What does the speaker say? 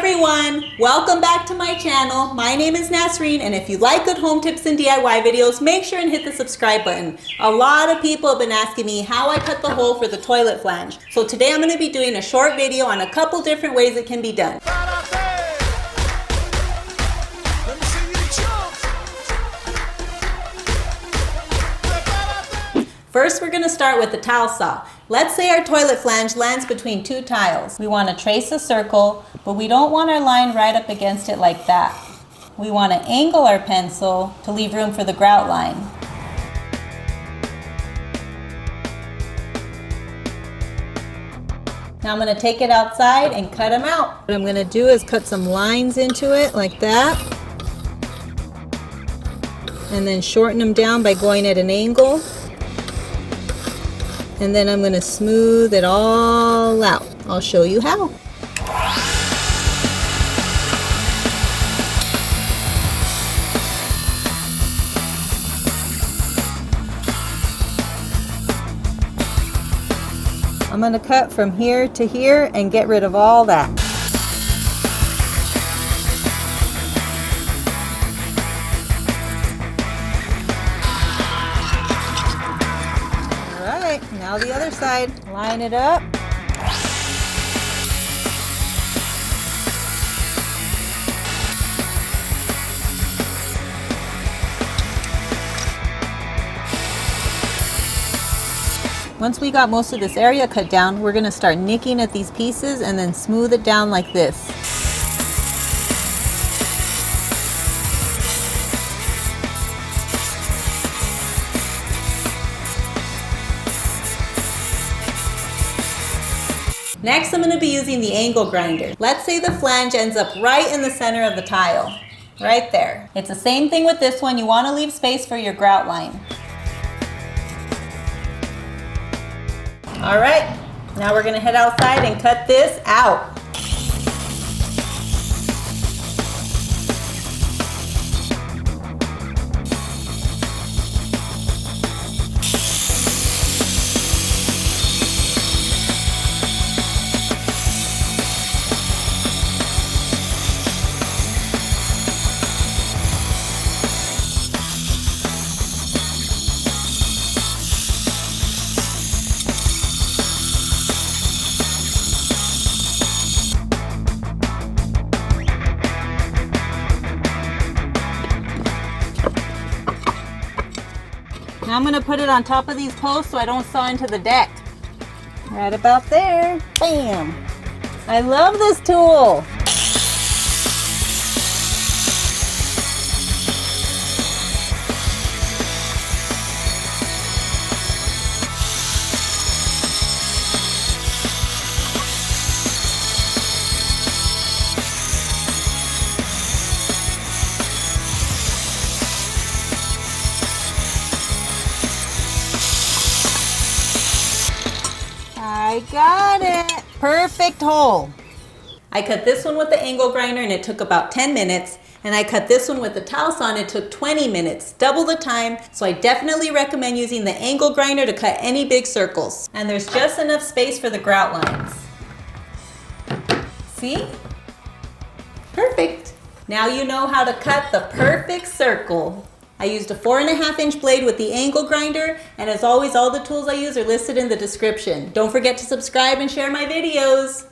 everyone, welcome back to my channel. My name is Nassrin, and if you like good home tips and DIY videos, make sure and hit the subscribe button. A lot of people have been asking me how I cut the hole for the toilet flange. So today I'm going to be doing a short video on a couple different ways it can be done. First, we're going to start with the tile saw. Let's say our toilet flange lands between two tiles. We want to trace a circle, but we don't want our line right up against it like that. We want to angle our pencil to leave room for the grout line. Now I'm going to take it outside and cut them out. What I'm going to do is cut some lines into it like that. And then shorten them down by going at an angle. And then I'm going to smooth it all out. I'll show you how. I'm going to cut from here to here and get rid of all that. Now the other side, line it up. Once we got most of this area cut down, we're going to start nicking at these pieces and then smooth it down like this. Next, I'm going to be using the angle grinder. Let's say the flange ends up right in the center of the tile. Right there. It's the same thing with this one. You want to leave space for your grout line. Alright, now we're going to head outside and cut this out. Now I'm going to put it on top of these posts so I don't saw into the deck. Right about there. Bam! I love this tool. I got it! Perfect hole! I cut this one with the angle grinder and it took about 10 minutes. And I cut this one with the tile saw and it took 20 minutes. Double the time, so I definitely recommend using the angle grinder to cut any big circles. And there's just enough space for the grout lines. See? Perfect! Now you know how to cut the perfect circle. I used a 4.5-inch blade with the angle grinder, and as always, all the tools I use are listed in the description. Don't forget to subscribe and share my videos.